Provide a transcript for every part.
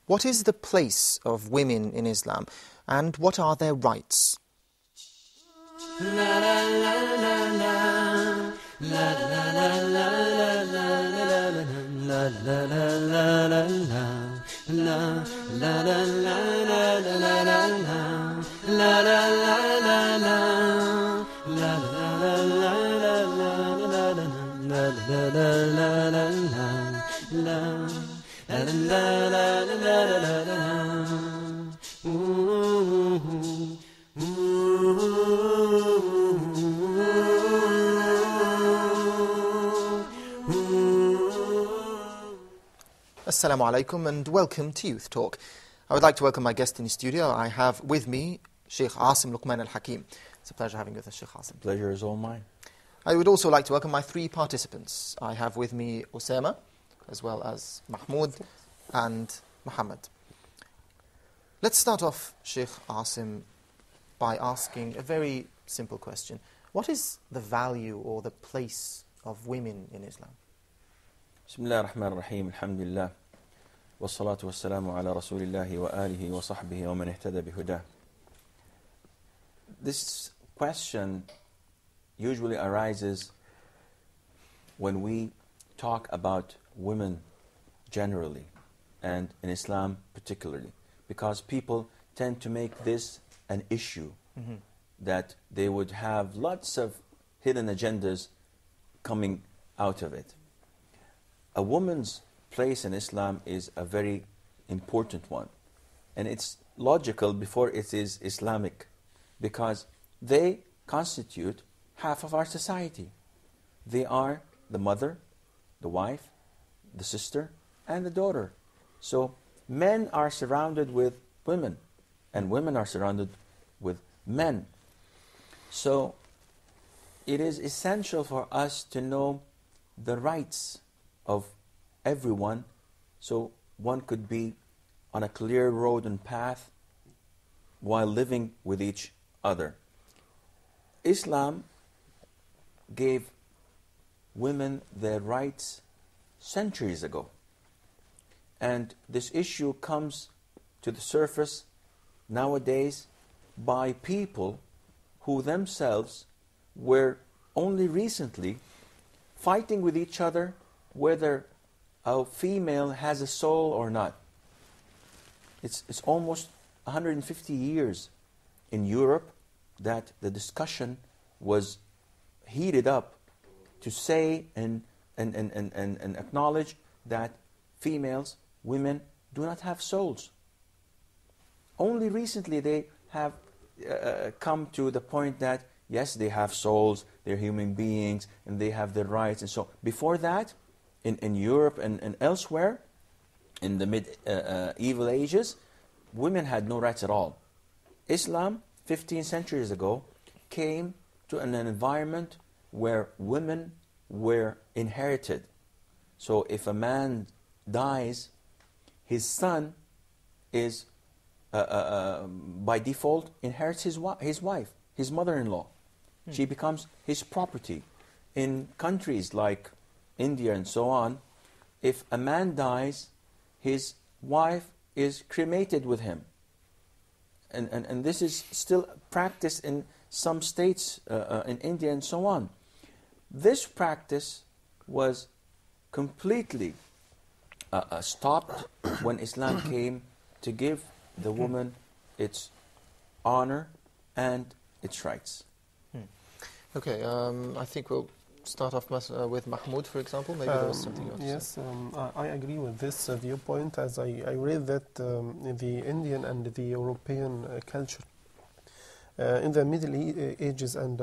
What is the place of women in Islam, and what are their rights? Assalamu alaikum and welcome to Youth Talk. I would like to welcome my guest in the studio. I have with me Sheikh Asim Luqman Al-Hakim. It's a pleasure having you with us, Sheikh Asim. Pleasure is all mine. I would also like to welcome my three participants. I have with me Osama, as well as Mahmoud and Muhammad. Let's start off, Sheikh Asim, by asking a very simple question. What is the value or the place of women in Islam? Bismillah ar-Rahman ar-Rahim, alhamdulillah. Wassalatu wassalamu ala rasulillahi wa alihi wa sahbihi wa man ihtada bihudah. This question usually arises when we talk about women generally and in Islam particularly, because people tend to make this an issue, that they would have lots of hidden agendas coming out of it. A woman's place in Islam is a very important one, and it's logical before it is Islamic, because they constitute half of our society. They are the mother, the wife, the sister, and the daughter. So men are surrounded with women, and women are surrounded with men. So it is essential for us to know the rights of everyone, so one could be on a clear road and path while living with each other. Islam gave women their rights centuries ago, and this issue comes to the surface nowadays by people who themselves were only recently fighting with each other whether a female has a soul or not. It's almost 150 years in Europe that the discussion was heated up to say and acknowledge that females, women, do not have souls. Only recently they have come to the point that, yes, they have souls, they're human beings, and they have their rights. And so before that, in Europe and elsewhere, in the medieval ages, women had no rights at all. Islam, 15 centuries ago, came to an environment where women were inherited. So if a man dies, his son is, by default, inherits his wife, his mother-in-law. She becomes his property. In countries like India and so on, if a man dies, his wife is cremated with him. And this is still practiced in some states in India and so on. This practice was completely stopped when Islam came to give the woman its honor and its rights. Okay, I think we'll start off with Mahmoud, for example. Maybe there was something else. Yes, I agree with this viewpoint, as I read that the Indian and the European culture in the Middle Ages and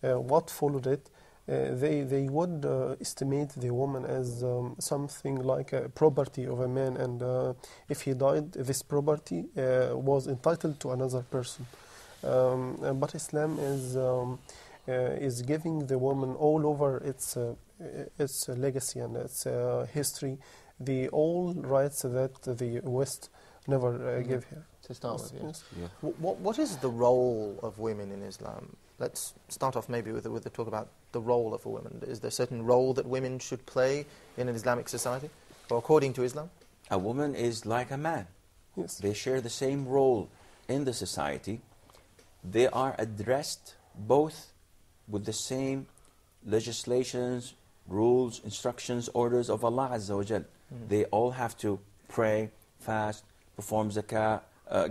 what followed it, they would estimate the woman as something like a property of a man, and if he died, this property was entitled to another person. But Islam is giving the woman all over its legacy and its history the all rights that the West never gave her. To start with, yes. Yeah. What is the role of women in Islam? Let's start off maybe with the talk about the role of a woman. Is there a certain role that women should play in an Islamic society, or according to Islam? a woman is like a man. Yes. They share the same role in the society. They are addressed both with the same legislations, rules, instructions, orders of Allah Azza wa Jal. They all have to pray, fast, perform zakah,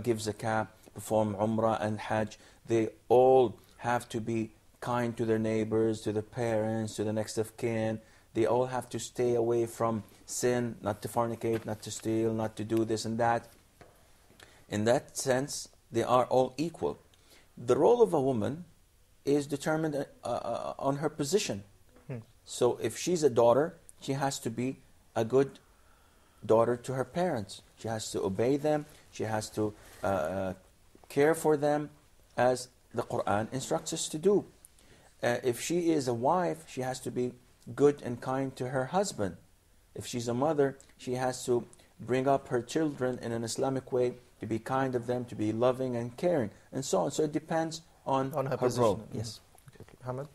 give zakah, perform umrah and hajj. They all have to be kind to their neighbors, to their parents, to the next of kin. They all have to stay away from sin, not to fornicate, not to steal, not to do this and that. In that sense, they are all equal. The role of a woman is determined on her position. So if she's a daughter, she has to be a good daughter to her parents. She has to obey them. She has to care for them as the Quran instructs us to do. If she is a wife, she has to be good and kind to her husband. If she's a mother, she has to bring up her children in an Islamic way, to be kind of them, to be loving and caring, and so on. So it depends on her position. role. Yes. Okay. Hamad?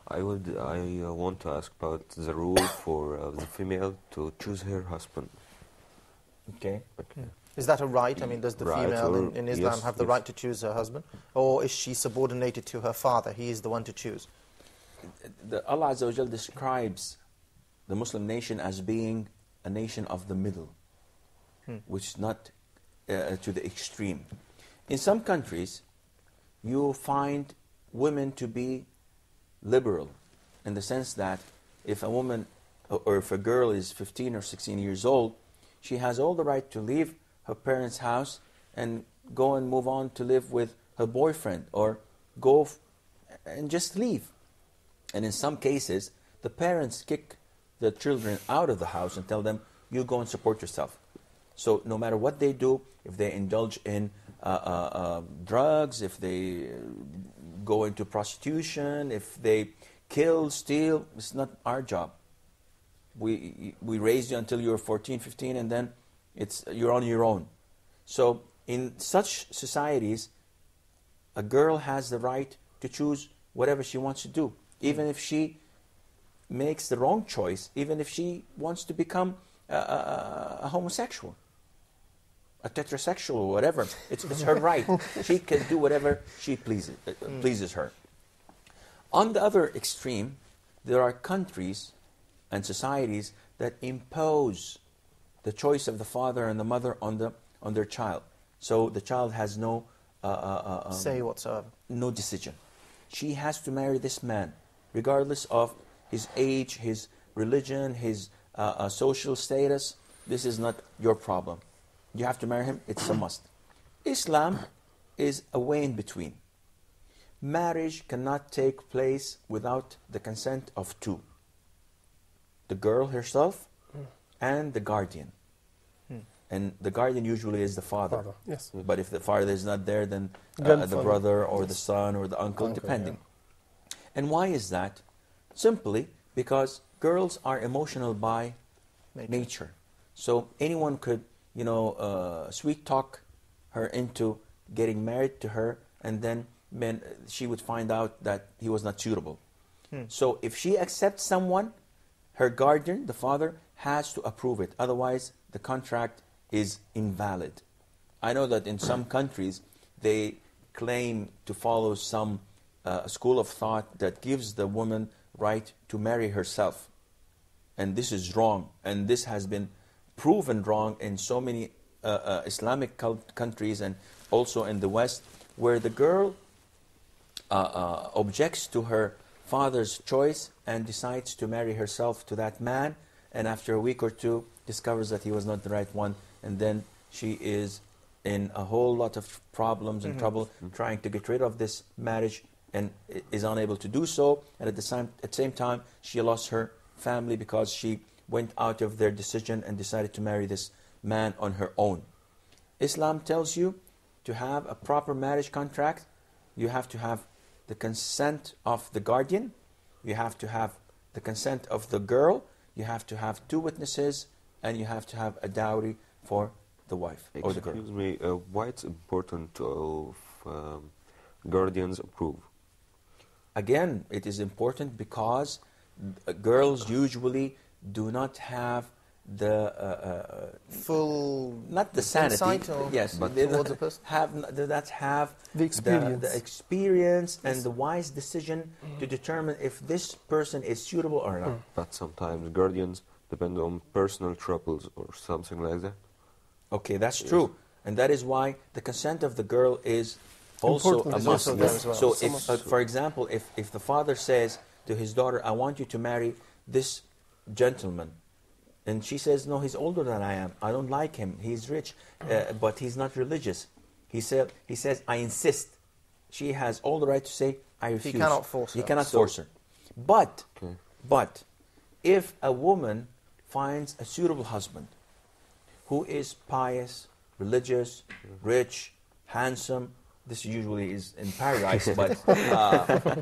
I want to ask about the rule for the female to choose her husband. Okay. Is that a right? I mean, does the Right, female or- in Islam yes, have the yes. right to choose her husband? Or is she subordinated to her father? He is the one to choose. Allah Azza wa Jal describes the Muslim nation as being a nation of the middle, which is not to the extreme. In some countries, you find women to be liberal, in the sense that if a woman or if a girl is 15 or 16 years old, she has all the right to leave her parents' house and go and move on to live with her boyfriend, or go and just leave. And in some cases, the parents kick the children out of the house and tell them, you go and support yourself. So no matter what they do, if they indulge in drugs, if they go into prostitution, if they kill, steal, it's not our job. We raised you until you were 14, 15, and then you're on your own. So in such societies, a girl has the right to choose whatever she wants to do, even if she makes the wrong choice, even if she wants to become a homosexual, a tetrasexual, or whatever. It's her right. She can do whatever she pleases her. On the other extreme, there are countries and societies that impose the choice of the father and the mother on their child. So the child has no Say whatsoever. no decision. She has to marry this man, regardless of his age, his religion, his social status. This is not your problem. You have to marry him. It's a must. Islam is a way in between. Marriage cannot take place without the consent of two: the girl herself and the guardian. And the guardian usually is the father. Yes. But if the father is not there, then the Grandfather. brother or the Yes. son or the uncle, Uncle, depending. And why is that? Simply because girls are emotional by nature. So anyone could, sweet talk her into getting married to her, and then she would find out that he was not suitable. So if she accepts someone, her guardian, the father, has to approve it. Otherwise, the contract is invalid. I know that in some countries, they claim to follow some school of thought that gives the woman right to marry herself. And this is wrong. And this has been proven wrong in so many Islamic countries, and also in the West, where the girl objects to her father's choice and decides to marry herself to that man, and after a week or two discovers that he was not the right one, and then she is in a whole lot of problems and trouble trying to get rid of this marriage, and is unable to do so. And at the same time, she lost her family because she went out of their decision and decided to marry this man on her own. Islam tells you to have a proper marriage contract. You have to have the consent of the guardian. You have to have the consent of the girl. You have to have two witnesses, and you have to have a dowry for the wife or the girl. Excuse me, why it's important to guardians approve? Again, it is important because girls usually do not have the Full not the sanity, insight or yes, but they towards a person? have The experience. the experience and the wise decision to determine if this person is suitable or not. But sometimes guardians depend on personal troubles or something like that. Okay, that's true, and that is why the consent of the girl is also Important a is must. also there as well. So, It's a if, must. for example, if the father says to his daughter, "I want you to marry this gentleman," and she says, "No, he's older than I am. I don't like him. He's rich, but he's not religious." He says, "I insist." She has all the right to say, "I refuse." He cannot force her. He cannot So- force her. But, Okay. but, if a woman finds a suitable husband who is pious, religious, rich, handsome, this usually is in paradise, but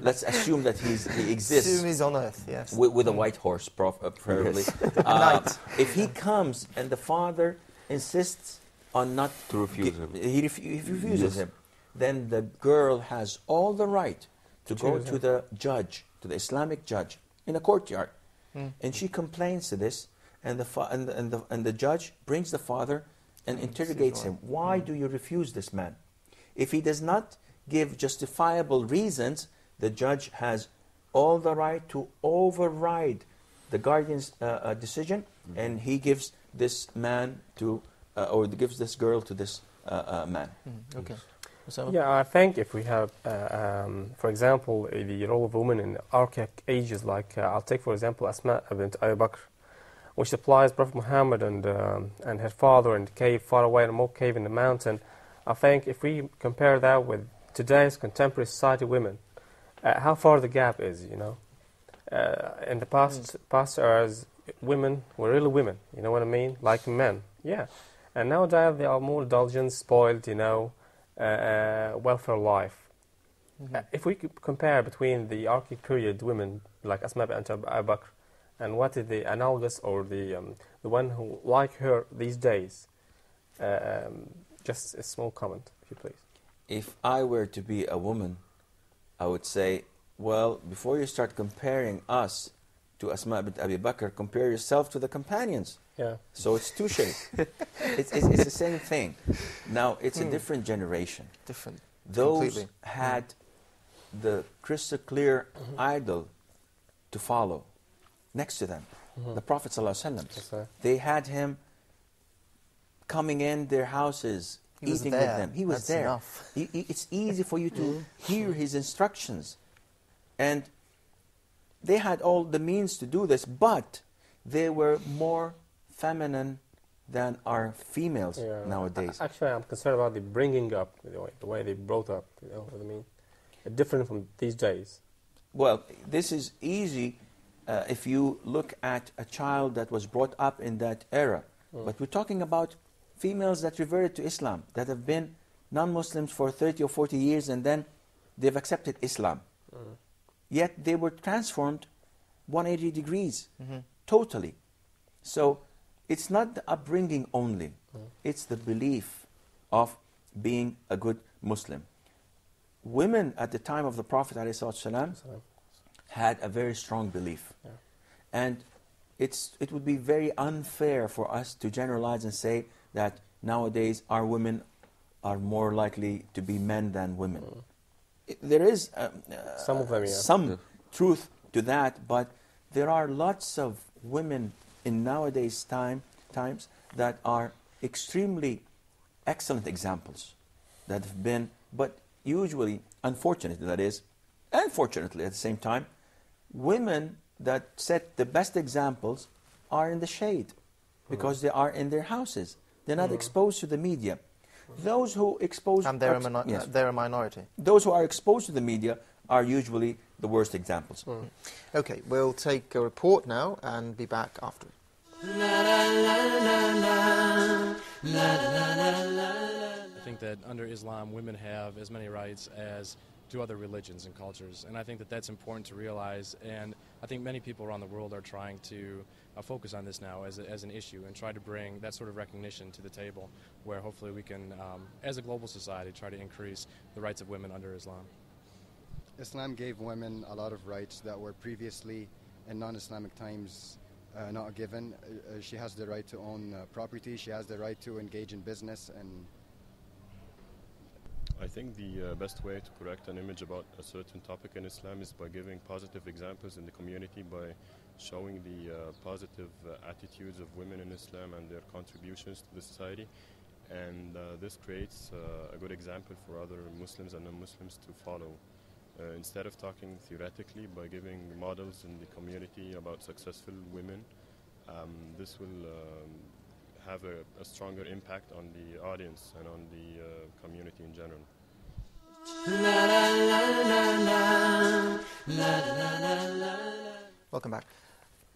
let's assume that he exists. Assume he's on earth, yes. With a white horse, preferably. Knight. If he comes and the father insists on not To refuse him. he refuses Yes. him, then the girl has all the right to go Choose to him. the judge, to the Islamic judge, in a courtyard, and she complains to this, and the judge brings the father and interrogates him. Why do you refuse this man? If he does not give justifiable reasons, the judge has all the right to override the guardian's decision, and he gives this man to, or gives this girl to this man. Okay. Osama? Yeah, I think if we have, for example, the role of women in archaic ages, like I'll take for example Asma bint Abu Bakr, which supplies Prophet Muhammad and her father in the cave far away in a remote cave in the mountain. I think if we compare that with today's contemporary society women, how far the gap is, you know. In the past eras, women were really women, you know what I mean? Like men, yeah. And nowadays they are more indulgent, spoiled, you know, welfare life. If we could compare between the archaic period women like Asma bint Abu Bakr and what is the analogous or the one who like her these days, just a small comment, if you please. If I were to be a woman, I would say, well, before you start comparing us to Asma bint Abi Bakr, compare yourself to the companions. Yeah. So it's two shades. it's the same thing. Now, it's a different generation. Different. Those Completely. had the crystal clear idol to follow next to them, the Prophet ﷺ. That's right. They had him coming in their houses, He was eating there. with them. He was That's there. enough. It's easy for you to hear his instructions. And they had all the means to do this, but they were more feminine than our females Yeah. nowadays. Actually, I'm concerned about the bringing up, the way they brought up, you know what I mean? Different from these days. Well, this is easy if you look at a child that was brought up in that era. But we're talking about females that reverted to Islam, that have been non-Muslims for 30 or 40 years, and then they've accepted Islam. Yet they were transformed 180 degrees, totally. So it's not the upbringing only, it's the belief of being a good Muslim. Women at the time of the Prophet ﷺ had a very strong belief. Yeah. And it would be very unfair for us to generalize and say that nowadays our women are more likely to be men than women. There is Some of them, yeah. some truth to that, but there are lots of women in nowadays times that are extremely excellent examples that have been, but usually, unfortunately that is, and fortunately at the same time, women that set the best examples are in the shade because they are in their houses. They're not exposed to the media. Those who expose And they're, yes. they're a minority. Those who are exposed to the media are usually the worst examples. Okay, we'll take a report now and be back after. I think that under Islam, women have as many rights as do other religions and cultures, and I think that that's important to realize, and I think many people around the world are trying to focus on this now as an issue and try to bring that sort of recognition to the table where hopefully we can, as a global society, try to increase the rights of women under Islam. Islam gave women a lot of rights that were previously in non-Islamic times not a given. She has the right to own property. She has the right to engage in business. And I think the best way to correct an image about a certain topic in Islam is by giving positive examples in the community, by showing the positive attitudes of women in Islam and their contributions to the society. And this creates a good example for other Muslims and non-Muslims to follow. Instead of talking theoretically, by giving models in the community about successful women, this will have a stronger impact on the audience and on the community in general. Welcome back.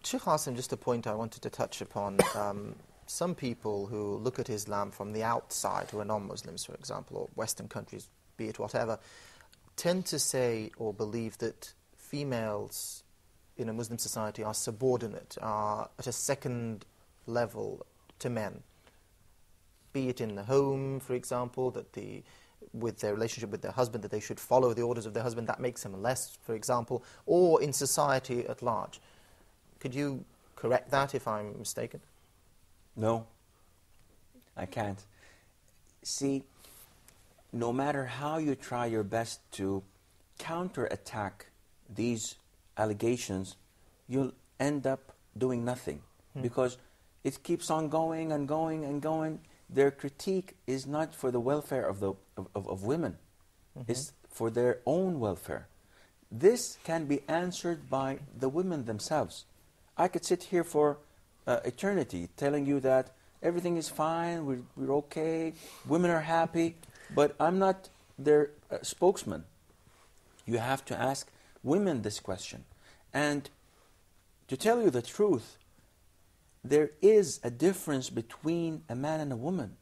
Sheikh Asim, just a point I wanted to touch upon. Some people who look at Islam from the outside, who are non-Muslims, for example, or Western countries, be it whatever, tend to say or believe that females in a Muslim society are subordinate, are at a second level to men. Be it in the home, for example, that with their relationship with their husband, that they should follow the orders of their husband, that makes them less, for example, or in society at large. Could you correct that if I'm mistaken? No, I can't. See, no matter how you try your best to counterattack these allegations, you'll end up doing nothing because it keeps on going and going and going. Their critique is not for the welfare of women. It's for their own welfare. This can be answered by the women themselves. I could sit here for eternity telling you that everything is fine, we're okay, women are happy, but I'm not their spokesman. You have to ask women this question. And to tell you the truth, there is a difference between a man and a woman.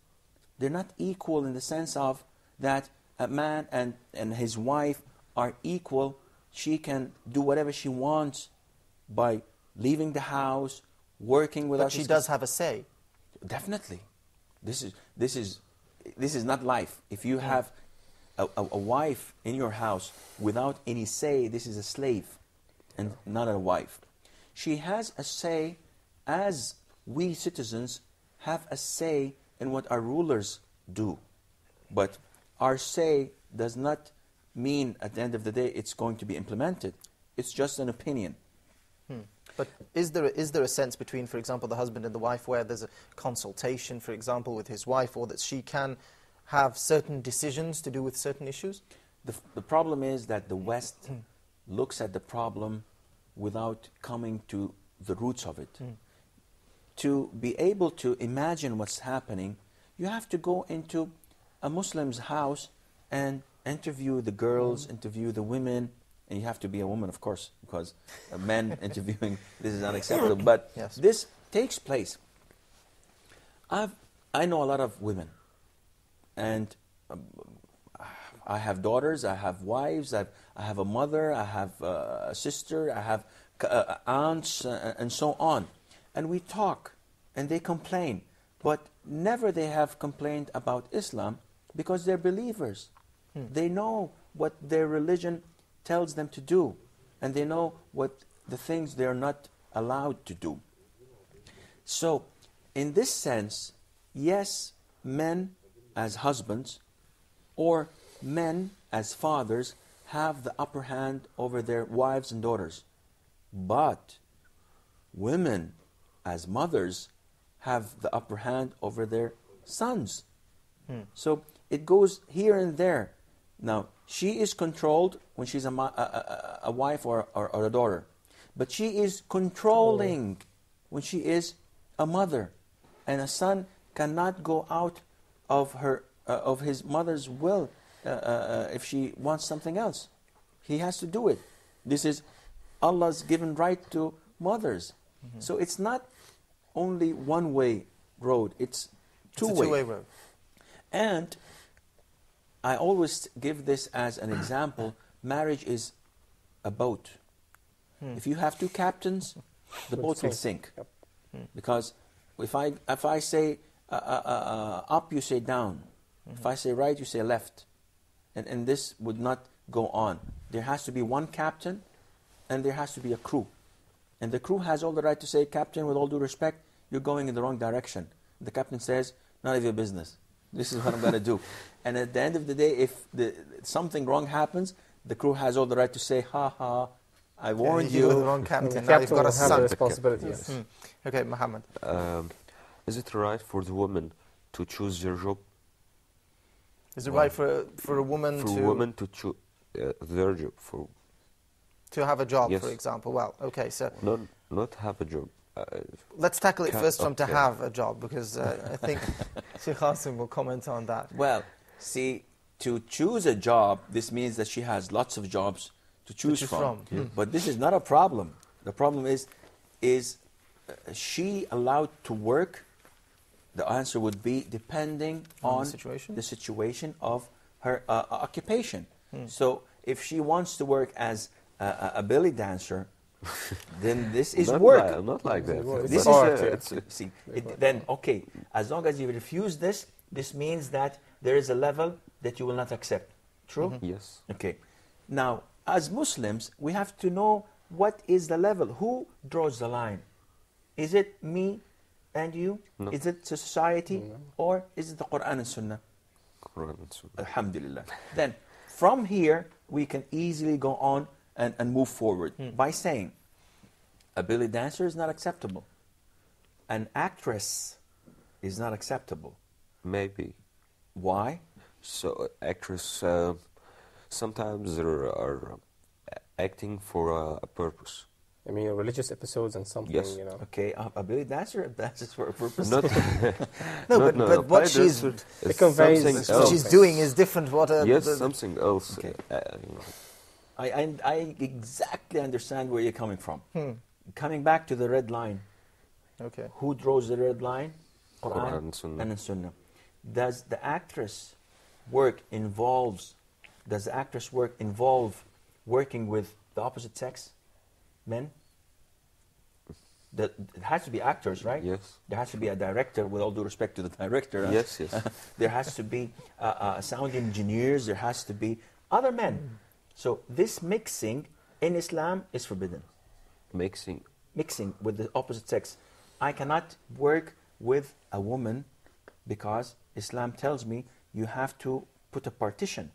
They're not equal in the sense of that a man and his wife are equal. She can do whatever she wants by leaving the house, working without... But she does have a say. Definitely. This is not life. If you have a wife in your house without any say, this is a slave and not a wife. She has a say as we citizens have a say in what our rulers do. But our say does not mean at the end of the day it's going to be implemented. It's just an opinion. But is there a sense between, for example, the husband and the wife where there's a consultation, for example, with his wife, or that she can have certain decisions to do with certain issues? The problem is that the West looks at the problem without coming to the roots of it. To be able to imagine what's happening, you have to go into a Muslim's house and interview the girls, interview the women, and you have to be a woman, of course, because men interviewing, this is unacceptable. But yes, this takes place. I know a lot of women, and I have daughters, I have wives, I have a mother, I have a sister, I have aunts, and so on. And we talk, and they complain, but never they have complained about Islam because they're believers. They know what their religion tells them to do, and they know what the things they are not allowed to do. So, in this sense, yes, men as husbands or men as fathers have the upper hand over their wives and daughters. But women as mothers have the upper hand over their sons. So it goes here and there. Now, she is controlled when she's a wife or a daughter. But she is controlling when she is a mother. And a son cannot go out of his mother's will if she wants something else. He has to do it. This is Allah's given right to mothers. So it's not only one-way road, it's two-way. It's a two-way road. And I always give this as an example. Marriage is a boat. If you have two captains, the boat will sink. Because if I say up, you say down. If I say right, you say left. And this would not go on. There has to be one captain, and there has to be a crew. And the crew has all the right to say, Captain, with all due respect, you're going in the wrong direction. The captain says, none of your business. This is what I'm going to do. And at the end of the day, if something wrong happens, the crew has all the right to say, ha ha, I warned You were the you. wrong The captain. Now you've captain got will a have the son. responsibility. Yes. Okay, Muhammad. Is it right for the woman to choose their job? Is it right for a woman For to women to choose their job, for have a job, Yes. for example? Well, okay, so not have a job. let's tackle it first from to okay. have a job, because I think Sheikh Qasim will comment on that. Well, see, to choose a job, this means that she has lots of jobs to choose choose from. from. But this is not a problem. The problem is she allowed to work? The answer would be depending On on the situation? of her occupation. So if she wants to work as a belly dancer, then this is not work. Not like that. It's This art, is see. Then okay, as long as you refuse this, this means that there is a level that you will not accept. True. Yes. Okay. Now, as Muslims, we have to know what is the level. Who draws the line? Is it me and you? No. Is it society? Or is it the Quran and Sunnah? Quran and Sunnah. Alhamdulillah. Then, from here, we can easily go on and move forward by saying, a belly dancer is not acceptable. An actress is not acceptable. Maybe. Why? So actress, sometimes they are acting for a purpose. I mean, religious episodes and something, Yes. you know. Okay, a belly dancer dances for a purpose. Not, No, but what Pilot she's is It conveys something what what else. she's doing is different. Yes, the- something else. Okay. You know. I exactly understand where you're coming from. Coming back to the red line, Okay. who draws the red line? Quran and Sunnah. and Sunnah. Does the actress work involve working with the opposite sex, men? It has to be actors, right? Yes. There has to be a director, with all due respect to the director. Yes, yes. There has to be sound engineers, there has to be other men. So this mixing in Islam is forbidden. Mixing with the opposite sex. I cannot work with a woman because Islam tells me you have to put a partition.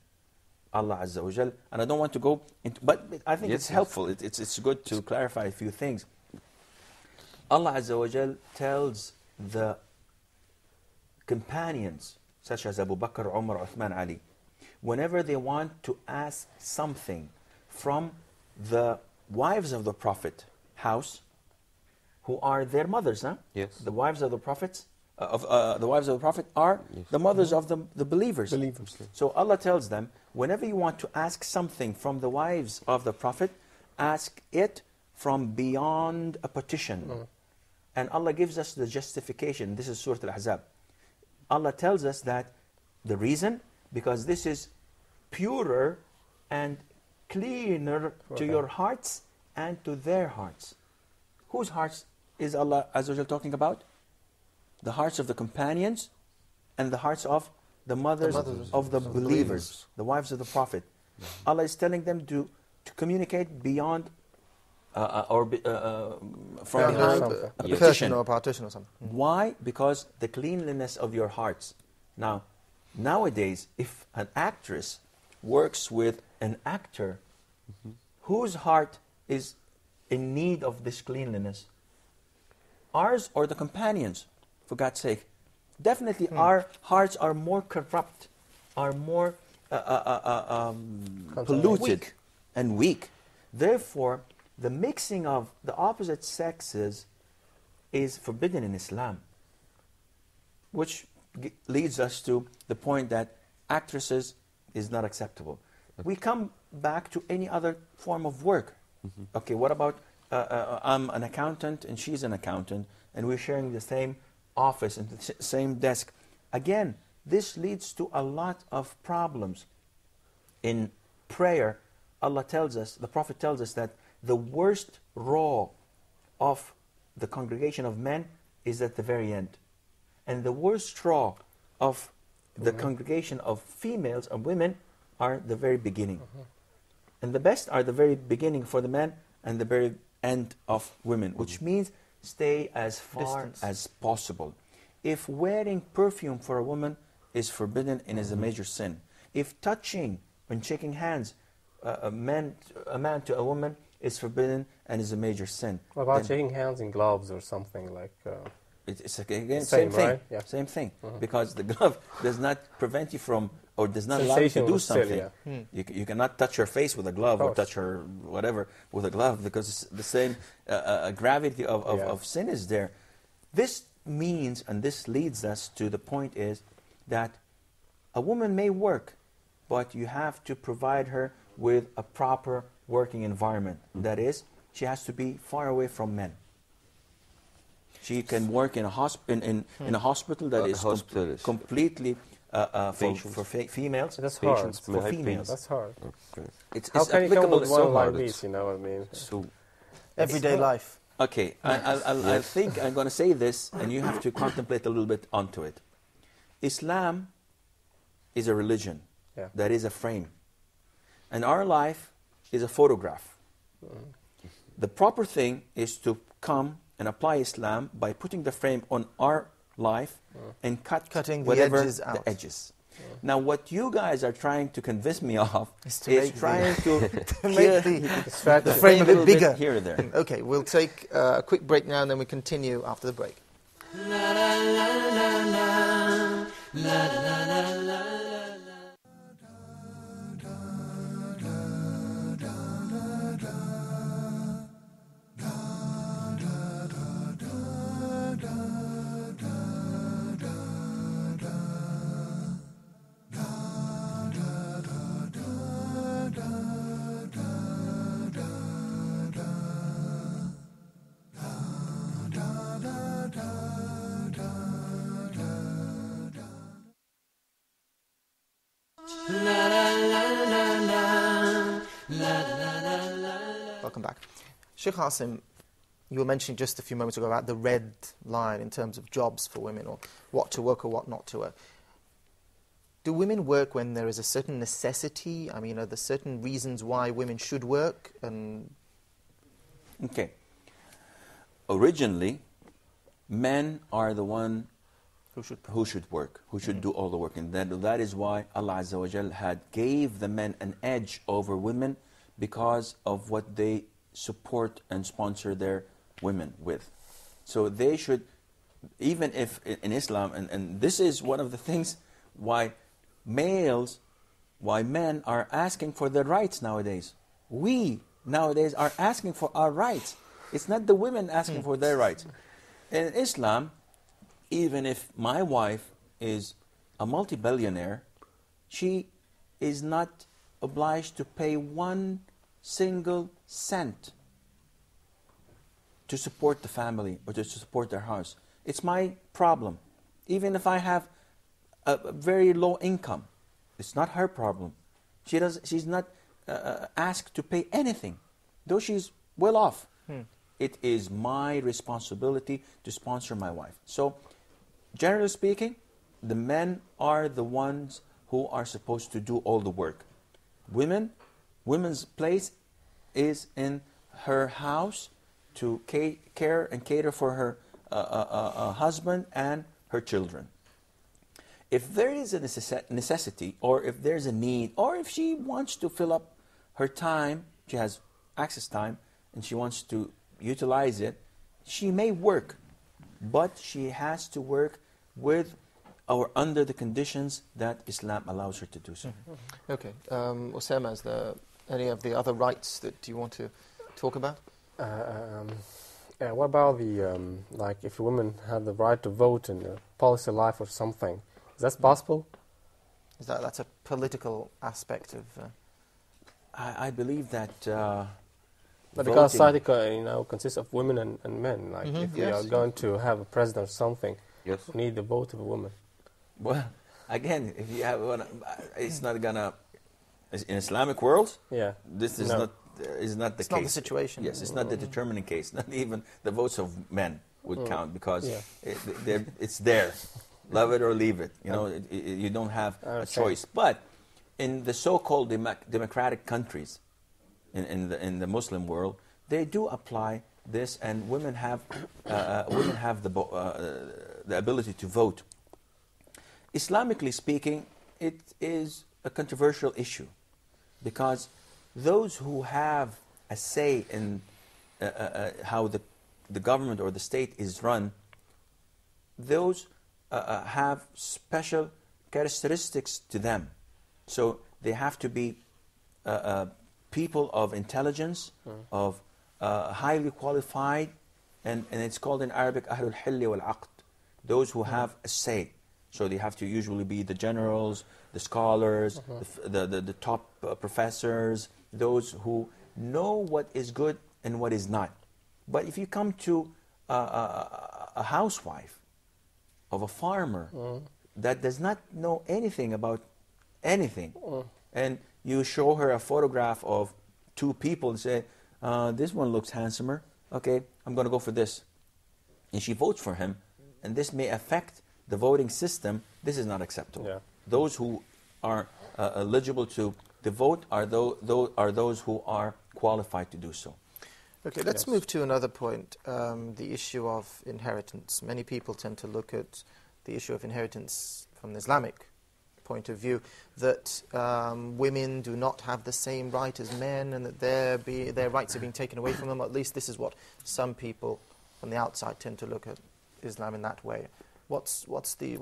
Allah Azza wa Jal. And I don't want to go into, but I think Yes, it's yes. helpful. It's good to clarify a few things. Allah Azza wa Jal tells the companions, such as Abu Bakr, Umar, Uthman, Ali, whenever they want to ask something from the wives of the Prophet house, who are their mothers, huh? Yes. The wives of the prophets, the wives of the Prophet are Yes. the mothers of the believers. Believers. So Allah tells them, whenever you want to ask something from the wives of the Prophet, ask it from beyond a petition. And Allah gives us the justification. This is Surah Al-Ahzab. Allah tells us that the reason, because this is purer and cleaner to your hearts and to their hearts. Whose hearts is Allah Azza wa Jal talking about? The hearts of the companions and the hearts of the mothers of the believers, the wives of the Prophet. Allah is telling them to communicate beyond from behind Behind a a petition. curtain or a partition or something. Why? Because the cleanliness of your hearts. Now, nowadays, if an actress works with an actor, whose heart is in need of this cleanliness? Ours or the companions, for God's sake? Definitely our hearts are more corrupt, are more polluted and weak. Therefore, the mixing of the opposite sexes is forbidden in Islam, which leads us to the point that actresses is not acceptable. We come back to any other form of work. Okay, what about I'm an accountant and she's an accountant and we're sharing the same office and the same desk. Again, this leads to a lot of problems. In prayer, Allah tells us, the Prophet tells us that the worst row of the congregation of men is at the very end. And the worst row of the congregation of females and women are the very beginning. And the best are the very beginning for the men and the very end of women, which means stay as far Distance. as possible. If wearing perfume for a woman is forbidden and is a major sin, if touching when shaking hands a man to a woman is forbidden and is a major sin, What about then shaking hands in gloves or something like? it's again Same, same thing, right? Yeah. same thing, because the glove does not prevent you from, or does not allow you to Sensation do was still, something. yeah. You cannot touch her face with a glove or course. touch her whatever with a glove, because it's the same gravity of, Yeah. of sin is there. This means, and this leads us to the point is that a woman may work, but you have to provide her with a proper working environment. That is, she has to be far away from men. She can work in a in a hospital that is hospital is- completely Patients. for females. That's hard. Patients For may have females. That's hard. Okay. It's How can you come applicable with so one like hard, this? it's- You know what I mean? So Everyday life. Okay, I think I'm going to say this, and you have to contemplate a little bit onto it. Islam is a religion Yeah. that is a frame, and our life is a photograph. The proper thing is to come and apply Islam by putting the frame on our life and Cutting the whatever edges out. the edges. Now, what you guys are trying to convince me of Is to is make the- trying to make the the frame a bit little bigger. here or there. Okay, we'll take a quick break now, and then we continue after the break. Welcome back. Sheikh Asim, you were mentioning just a few moments ago about the red line in terms of jobs for women, or what to work or what not to work. Do women work when there is a certain necessity? I mean, are there certain reasons why women should work? And Okay. Originally, men are the one who should? who should work, who should do all the work. And that is why Allah Azza wa Jal had gave the men an edge over women, because of what they support and sponsor their women with. So they should, even if in Islam, and this is one of the things why men are asking for their rights nowadays. We nowadays are asking for our rights. It's not the women asking for their rights. In Islam, even if my wife is a multi-billionaire, she is not obliged to pay one single cent to support the family or to support their house. It's my problem. Even if I have a very low income, it's not her problem. She's not asked to pay anything, though she's well off. It is my responsibility to sponsor my wife. So, generally speaking, the men are the ones who are supposed to do all the work. Women's place is in her house to care and cater for her husband and her children. If there is a necessity, or if there's a need, or if she wants to fill up her time, she has access time, and she wants to utilize it, she may work, but she has to work with or under the conditions that Islam allows her to do so. Okay, Osama, is there any of the other rights that you want to talk about? Yeah, what about the, like, if women have the right to vote in policy life or something? Is that possible? Is that's a political aspect of... I believe that But because voting- society, consists of women and men. Like, if we are going to have a president or something, yes, we need the vote of a woman. well, again, if you have one, it's not gonna. In Islamic world, Yeah. this is No. not the It's case. not the situation. Yes, it's not the determining case. Not even the votes of men would count, because Yeah. it's there. Love it or leave it. You don't have a understand. choice. But in the so-called democratic countries, in the Muslim world, they do apply this, and women have the ability to vote. Islamically speaking, it is a controversial issue, because those who have a say in how the government or the state is run, those have special characteristics to them. So they have to be people of intelligence, of highly qualified, and it's called in Arabic Ahlul Hilli wal Aqd, those who have a say. So they have to usually be the generals, the scholars, the top professors, those who know what is good and what is not. But if you come to a housewife of a farmer that does not know anything about anything, and you show her a photograph of two people and say, this one looks handsomer, okay, I'm going to go for this. And she votes for him, and this may affect the voting system. This is not acceptable. Yeah. Those who are eligible to vote are those who are qualified to do so. Okay, let's move to another point, the issue of inheritance. Many people tend to look at the issue of inheritance from the Islamic point of view, that women do not have the same right as men, and that their rights are being taken away from them. At least this is what some people from the outside tend to look at Islam in that way. What's the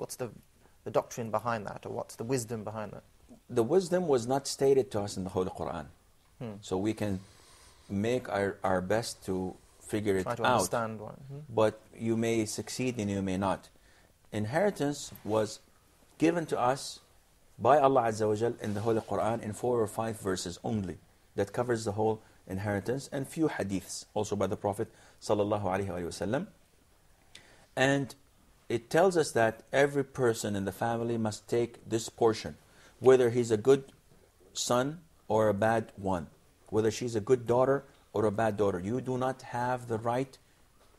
doctrine behind that, or what's the wisdom behind that? The wisdom was not stated to us in the Holy Quran. So we can make our best to figure it Try to out. understand why. But you may succeed and you may not. Inheritance was given to us by Allah Azza wa Jal in the Holy Quran in 4 or 5 verses only. That covers the whole inheritance, and few hadiths also by the Prophet Sallallahu Alaihi Wasallam. And it tells us that every person in the family must take this portion, whether he's a good son or a bad one, whether she's a good daughter or a bad daughter. You do not have the right,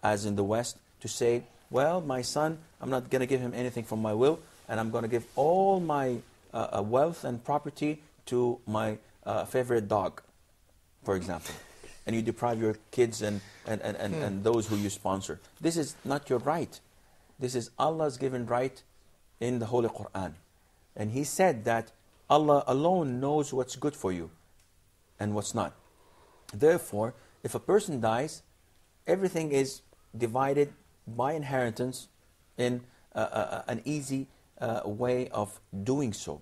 as in the West, to say, well, my son, I'm not going to give him anything from my will, and I'm going to give all my wealth and property to my favorite dog, for example. And you deprive your kids and those who you sponsor. This is not your right. This is Allah's given right in the Holy Quran. And He said that Allah alone knows what's good for you and what's not. Therefore, if a person dies, everything is divided by inheritance in an easy way of doing so.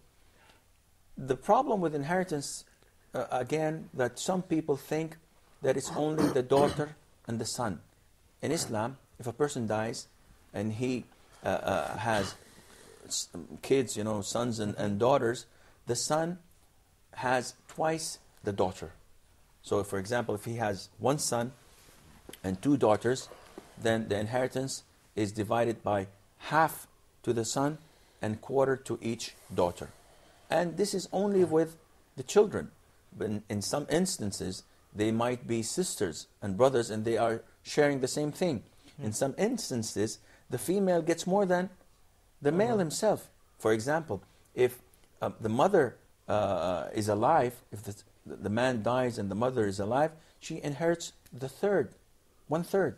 The problem with inheritance, again, that some people think that it's only the daughter and the son. In Islam, if a person dies and he has kids, sons and daughters, the son has twice the daughter. So, for example, if he has one son and 2 daughters, then the inheritance is divided by half to the son and quarter to each daughter. And this is only with the children. But in some instances, they might be sisters and brothers, and they are sharing the same thing. In some instances, the female gets more than the male himself. For example, if the mother is alive, if the man dies and the mother is alive, she inherits the 1/3.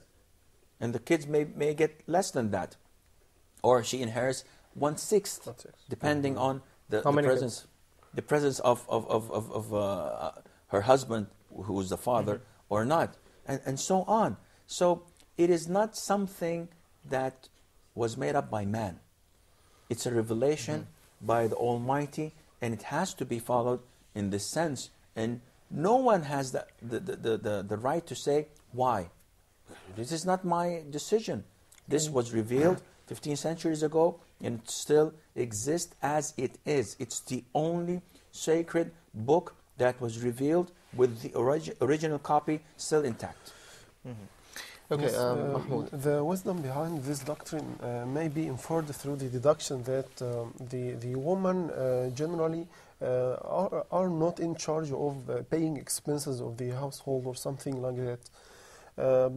And the kids may get less than that. Or she inherits 1/6, depending on the presence of her husband, who is the father, or not, and so on. So it is not something that was made up by man. It's a revelation by the Almighty, and it has to be followed in this sense. And no one has the right to say, why? This is not my decision. This was revealed 15 centuries ago, and it still exists as it is. It's the only sacred book that was revealed with the original copy still intact. Okay, Yes, Mahmoud. the wisdom behind this doctrine may be inferred through the deduction that the woman generally are not in charge of paying expenses of the household or something like that.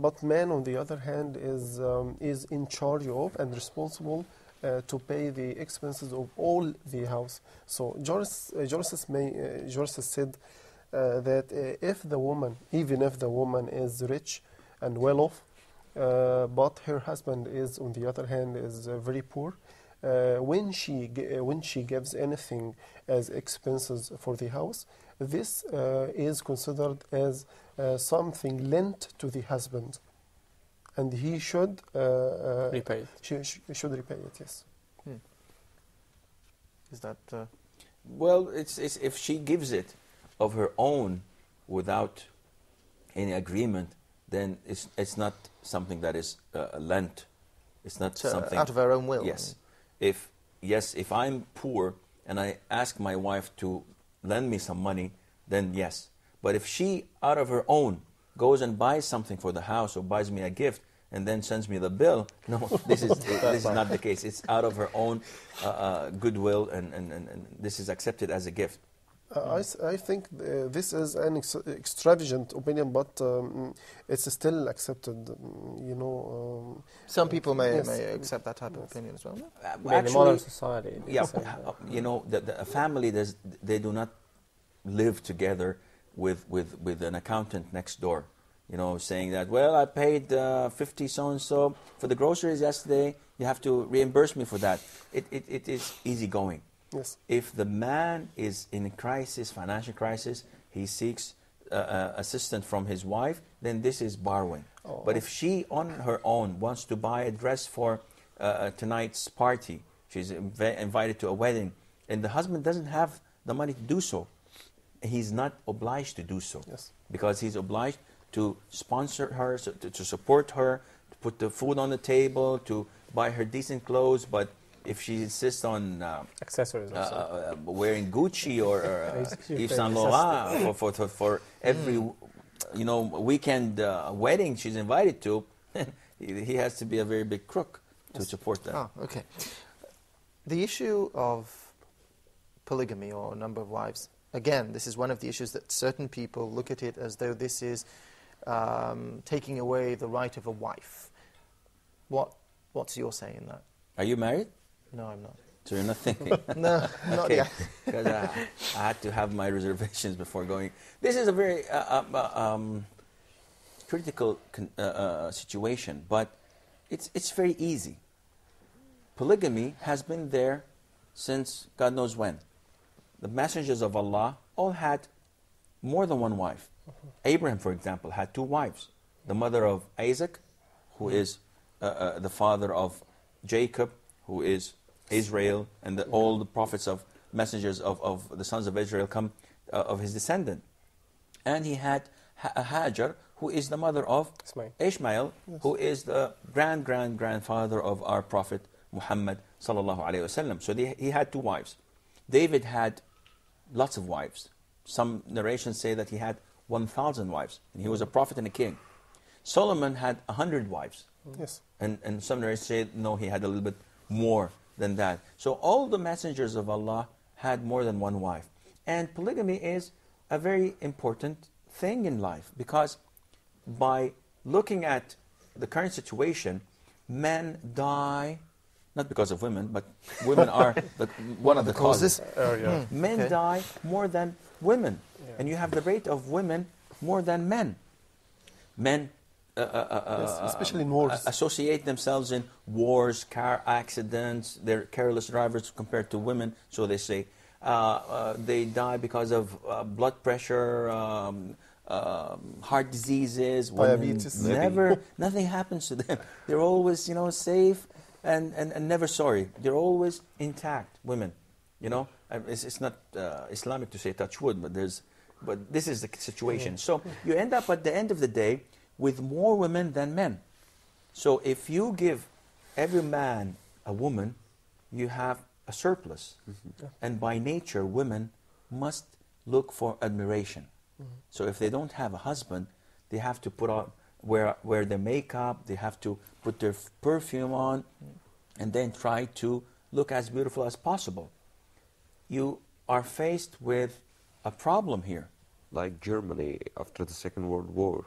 But man, on the other hand, is in charge of and responsible to pay the expenses of all the house. So Joris said, that if the woman, even if the woman is rich and well off, but her husband is, on the other hand, is very poor, when she gives anything as expenses for the house, this is considered as something lent to the husband, and he should Repay it. should repay it. Yes. Is that... Well, it's if she gives it of her own without any agreement, then it's not something that is lent. It's not something out of her own will? Yes. If I'm poor and I ask my wife to lend me some money, then yes. But if she, out of her own, goes and buys something for the house or buys me a gift and then sends me the bill, no, this is not the case. It's out of her own goodwill, and this is accepted as a gift. I think this is an extravagant opinion, but it's still accepted. Some people may yes. accept that type of opinion as well. No? In the modern society. Yeah, the family, they do not live together with an accountant next door, saying that, well, I paid 50 so-and-so for the groceries yesterday, you have to reimburse me for that. It is easygoing. Yes. If the man is in a crisis, financial crisis, he seeks assistance from his wife, then this is borrowing. Oh. But if she, on her own, wants to buy a dress for tonight's party, she's invited to a wedding, and the husband doesn't have the money to do so, he's not obliged to do so. Yes. Because he's obliged to sponsor her, to support her, to put the food on the table, to buy her decent clothes. But if she insists on accessories wearing Gucci or Yves Saint Laurent for every weekend wedding she's invited to, he has to be a very big crook to support that. Ah, okay. The issue of polygamy or a number of wives, again, this is one of the issues that certain people look at it as though this is taking away the right of a wife. What's your say in that? Are you married? No, I'm not. So you're not thinking? No, not okay. yet. Because I had to have my reservations before going. This is a very critical situation, but it's very easy. Polygamy has been there since God knows when. The messengers of Allah all had more than one wife. Abraham, for example, had 2 wives. The mother of Isaac, who is the father of Jacob, who is Israel, and all the prophets of messengers of the sons of Israel come of his descendant. And he had Hajar, who is the mother of Ishmael, yes, who is the grandfather of our prophet Muhammad sallallahu alaihi wasallam. So he had 2 wives. David had lots of wives. Some narrations say that he had 1,000 wives, and he was a prophet and a king. Solomon had 100 wives. Yes. And some narrations say, no, he had a little bit more than that. So all the messengers of Allah had more than one wife. And polygamy is a very important thing in life, because by looking at the current situation, men die, not because of women, but women are one of the causes. Men die more than women. Yeah. And you have the rate of women more than men. Men yes, especially in wars, associate themselves in wars, car accidents. They're careless drivers compared to women, so they say. They die because of blood pressure, heart diseases. Diabetes. Nothing happens to them. They're always, safe and never sorry. They're always intact, women. It's not Islamic to say touch wood, but this is the situation. So you end up at the end of the day with more women than men. So if you give every man a woman, you have a surplus. Mm-hmm. And by nature, women must look for admiration. Mm-hmm. So if they don't have a husband, they have to put on, wear their makeup, they have to put their perfume on, and then try to look as beautiful as possible. You are faced with a problem here. Like Germany after the Second World War.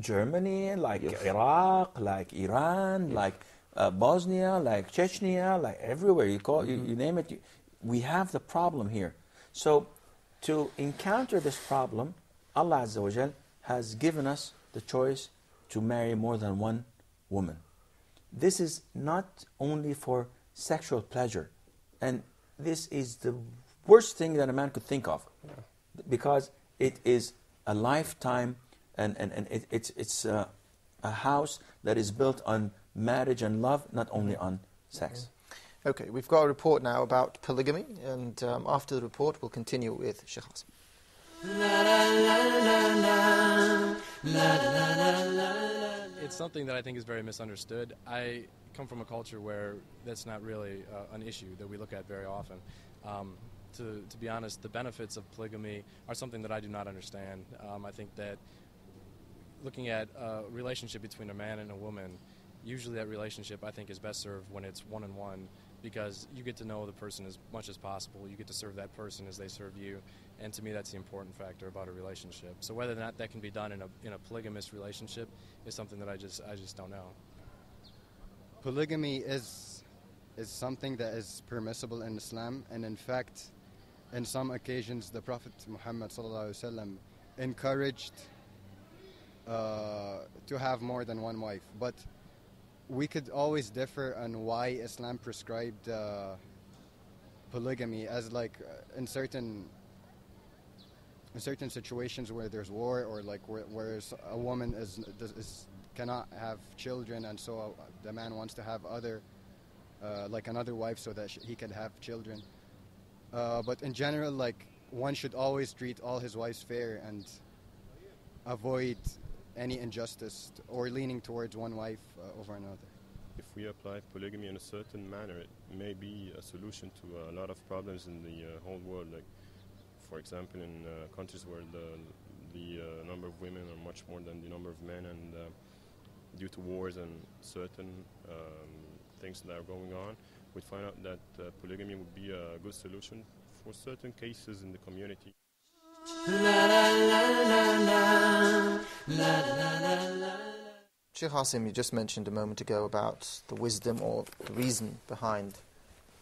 Germany, like yes, Iraq, like Iran, yes, like Bosnia, like Chechnya, like everywhere you name it. We have the problem here. So to encounter this problem, Allah Azza wa Jal has given us the choice to marry more than one woman. This is not only for sexual pleasure, and this is the worst thing that a man could think of, because it is a lifetime, and it's a house that is built on marriage and love, not only on sex. Okay, we've got a report now about polygamy, and after the report we'll continue with Sheikh Asim. It's something that I think is very misunderstood. I come from a culture where that's not really an issue that we look at very often. To be honest, the benefits of polygamy are something that I do not understand. I think that looking at a relationship between a man and a woman, usually that relationship I think is best served when it's one-on-one, because you get to know the person as much as possible. You get to serve that person as they serve you, and to me that's the important factor about a relationship. So whether or not that can be done in a polygamous relationship is something that I just don't know. Polygamy is something that is permissible in Islam, and in fact, in some occasions, the Prophet Muhammad ﷺ encouraged to have more than one wife. But we could always differ on why Islam prescribed polygamy, as like in certain situations where there's war, or like where a woman cannot have children, and so the man wants to have like another wife so that he can have children. But in general, like, one should always treat all his wives fair and avoid any injustice or leaning towards one wife over another. If we apply polygamy in a certain manner, it may be a solution to a lot of problems in the whole world. Like, for example, in countries where the number of women are much more than the number of men, and due to wars and certain things that are going on, we'd find out that polygamy would be a good solution for certain cases in the community. Sheikh Asim, you just mentioned a moment ago about the wisdom or the reason behind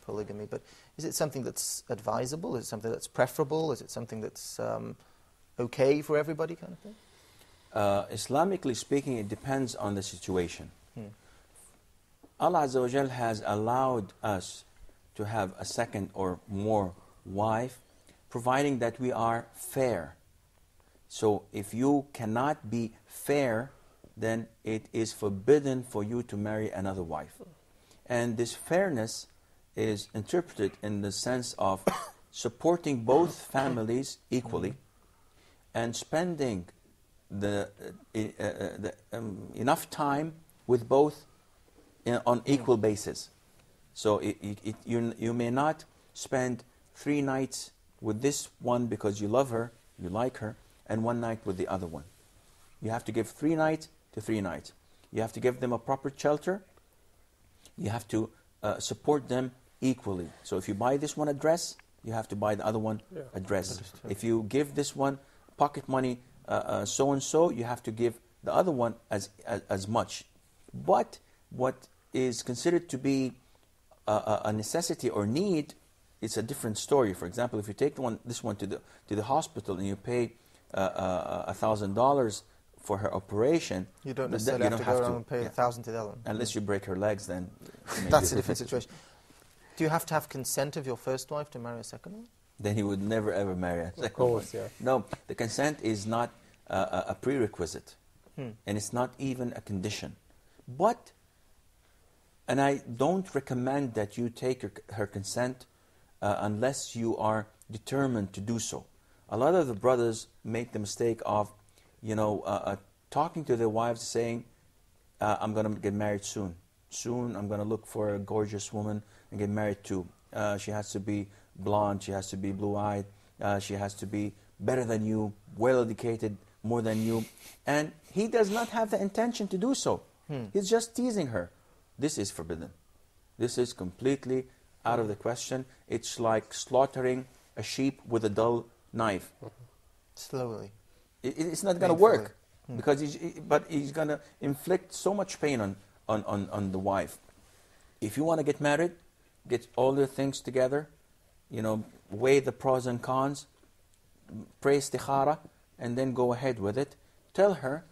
polygamy, but is it something that's advisable? Is it something that's preferable? Is it something that's okay for everybody, kind of thing? Islamically speaking, it depends on the situation. Allah Azza wa Jal has allowed us to have a second or more wife, providing that we are fair. So if you cannot be fair, then it is forbidden for you to marry another wife. And this fairness is interpreted in the sense of supporting both families equally and spending enough time with both on equal basis. So you may not spend 3 nights with this one because you love her, you like her, and 1 night with the other one. You have to give 3 nights to 3 nights. You have to give them a proper shelter. You have to support them equally. So if you buy this one a dress, you have to buy the other one a dress. If you give this one pocket money so-and-so, you have to give the other one as much. But what is considered to be a necessity or need, it's a different story. For example, if you take this one to the hospital and you pay $1,000 for her operation, you don't necessarily have to go around and pay $1,000 to the other one. Unless you break her legs, then that's a different situation. Do you have to have consent of your first wife to marry a second one? Then he would never ever marry a second Of course, one. yeah. No, the consent is not a prerequisite, and it's not even a condition. But, and I don't recommend that you take her consent unless you are determined to do so. A lot of the brothers make the mistake of, talking to their wives saying, I'm going to get married soon. Soon I'm going to look for a gorgeous woman and get married to. She has to be blonde, she has to be blue-eyed, she has to be better than you, well-educated, more than you. And he does not have the intention to do so. He's just teasing her. This is forbidden. This is completely out of the question. It's like slaughtering a sheep with a dull knife. Slowly. It's not going to work, because he's going to inflict so much pain on the wife. If you want to get married, get all the things together, weigh the pros and cons, pray istikhara and then go ahead with it. Tell her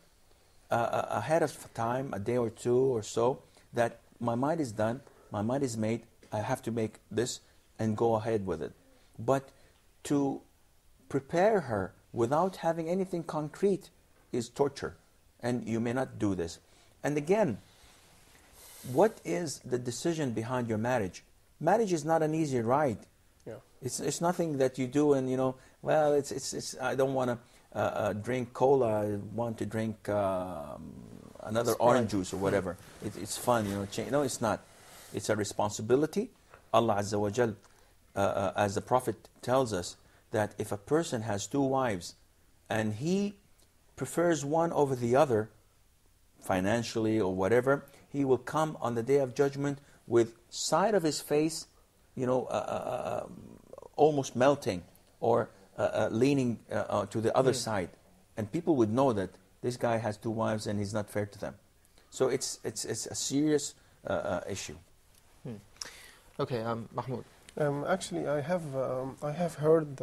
ahead of time, a day or two or so, that my mind is done, my mind is made, I have to make this and go ahead with it. But to prepare her without having anything concrete is torture, and you may not do this. And again, what is the decision behind your marriage? Marriage is not an easy ride. Yeah. It's nothing that you do and, you know, well, it's I don't want to drink cola, I want to drink another orange juice or whatever. It's fun, you know. No, it's not. It's a responsibility. Allah Azza wa Jal, as the Prophet tells us, that if a person has two wives and he prefers one over the other, financially or whatever, he will come on the Day of Judgment with side of his face, you know, almost melting or leaning to the other side. And people would know that this guy has two wives and he's not fair to them. So it's a serious issue. Okay, Mahmoud. Actually, I have heard.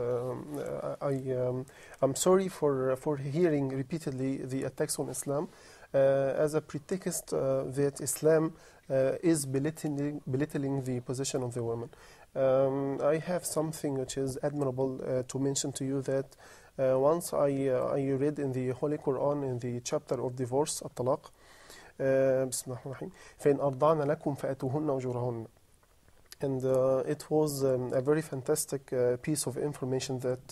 I'm sorry for hearing repeatedly the attacks on Islam as a pretext that Islam is belittling the position of the woman. I have something which is admirable to mention to you, that once I read in the Holy Quran in the chapter of divorce, الطلاق, بسم الله الرحمن الرحيم, فإن أرضعن لكم فأتوهن أجورهن. And it was a very fantastic piece of information that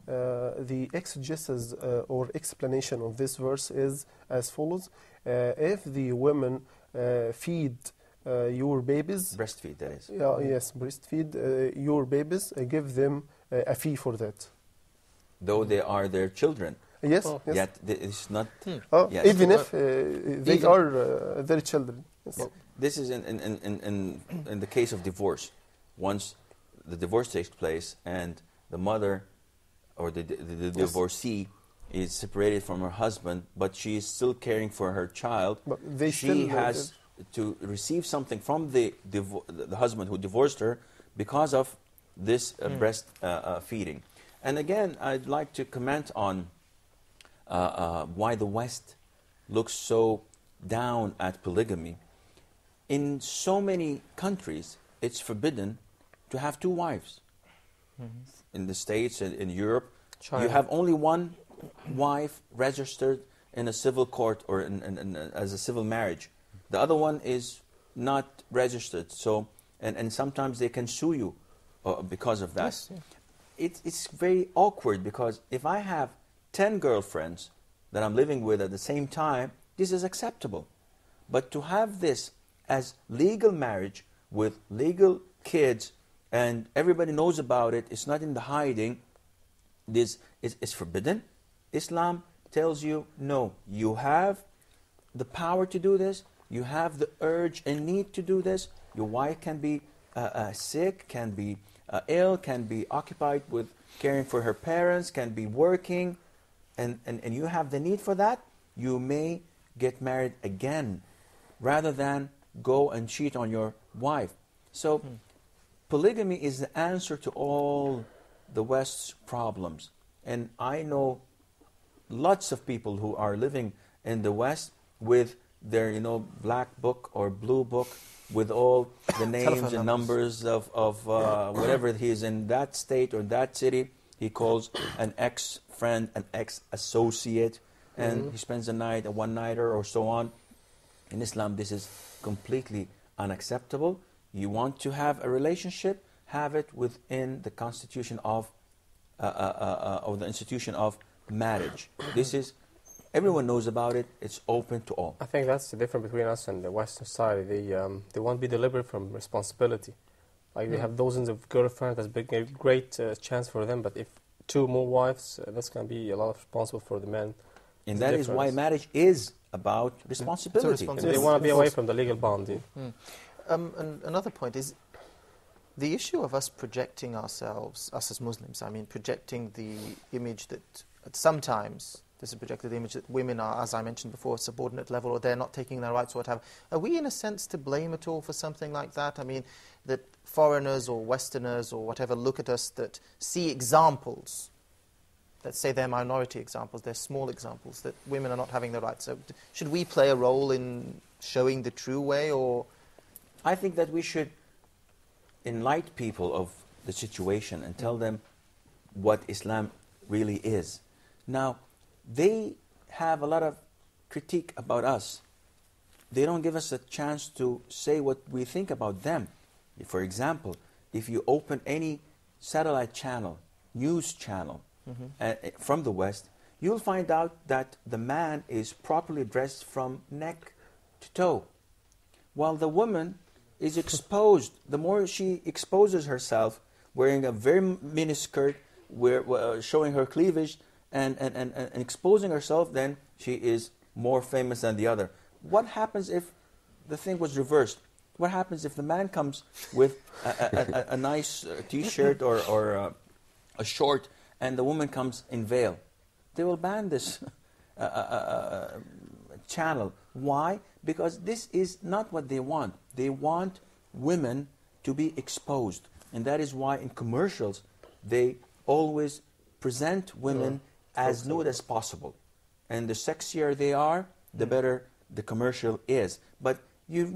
the exegesis or explanation of this verse is as follows. If the women feed your babies... Breastfeed, that is. Yes, breastfeed your babies, give them a fee for that. Though they are their children. Yes, yes. Yet it's not... Yes. Even if they are their children. Yes. Well, this is in the case of divorce. Once the divorce takes place and the mother or the divorcee is separated from her husband, but she is still caring for her child, she has to receive something from the husband who divorced her because of this breast feeding. And again, I'd like to comment on why the West looks so down at polygamy. In so many countries, it's forbidden to have two wives. In the States and in Europe, you have only one wife registered in a civil court or as a civil marriage. The other one is not registered. So, and sometimes they can sue you because of that. Yes, yeah. It's very awkward, because if I have 10 girlfriends that I'm living with at the same time, this is acceptable. But to have this as legal marriage with legal kids and everybody knows about it, it's not in the hiding, this is forbidden. Islam tells you, no, you have the power to do this, you have the urge and need to do this. Your wife can be sick, can be ill, can be occupied with caring for her parents, can be working, and you have the need for that, you may get married again rather than go and cheat on your wife. So polygamy is the answer to all the West's problems. And I know lots of people who are living in the West with their, black book or blue book with all the names and numbers of whatever he is in that state or that city. He calls an ex-friend, an ex-associate, and he spends a night, a one-nighter or so on. In Islam, this is completely unacceptable. You want to have a relationship, have it within the constitution of, or the institution of marriage. This is, everyone knows about it, it's open to all. I think that's the difference between us and the Western society. They want to be deliberate from responsibility. Like they have dozens of girlfriends, that's been a great chance for them, but if two more wives, that's going to be a lot of responsible for the men. And that is why marriage is about responsibility. They want to be away from the legal bond. And another point is the issue of us projecting ourselves, us as Muslims, projecting the image that sometimes this is projected the image that women are, as I mentioned before, subordinate level, or they're not taking their rights or whatever. Are we in a sense to blame at all for something like that? That foreigners or Westerners or whatever look at us that see examples let's say they're minority examples, they're small examples, that women are not having the rights. So should we play a role in showing the true way, or? I think that we should enlighten people of the situation and tell them what Islam really is. Now, they have a lot of critique about us. They don't give us a chance to say what we think about them. For example, if you open any satellite channel, news channel from the West, you'll find out that the man is properly dressed from neck to toe, while the woman is exposed. The more she exposes herself, wearing a very mini skirt, showing her cleavage, and exposing herself, then she is more famous than the other. What happens if the thing was reversed? What happens if the man comes with a nice T-shirt or a short, and the woman comes in veil? They will ban this channel. Why? Because this is not what they want. They want women to be exposed. And that is why in commercials, they always present women as nude as possible. And the sexier they are, the better the commercial is. But you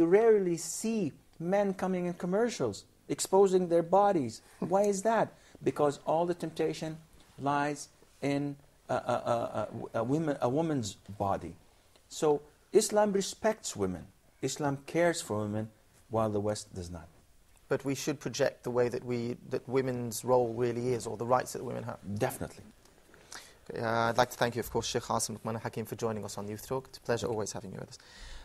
rarely see men coming in commercials, exposing their bodies. Why is that? Because all the temptation lies in a woman's body. So Islam respects women. Islam cares for women, while the West does not. But we should project the way that women's role really is, or the rights that women have. Definitely. Okay, I'd like to thank you, of course, Sheikh Asim Luqman Hakim, for joining us on Youth Talk. It's a pleasure always having you with us.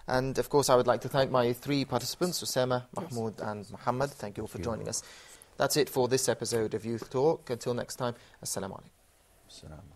And, of course, I would like to thank my three participants, Osama, Mahmoud and Muhammad. Thank you all for joining us. That's it for this episode of Youth Talk. Until next time, Assalamu alaikum. Assalamu alaikum.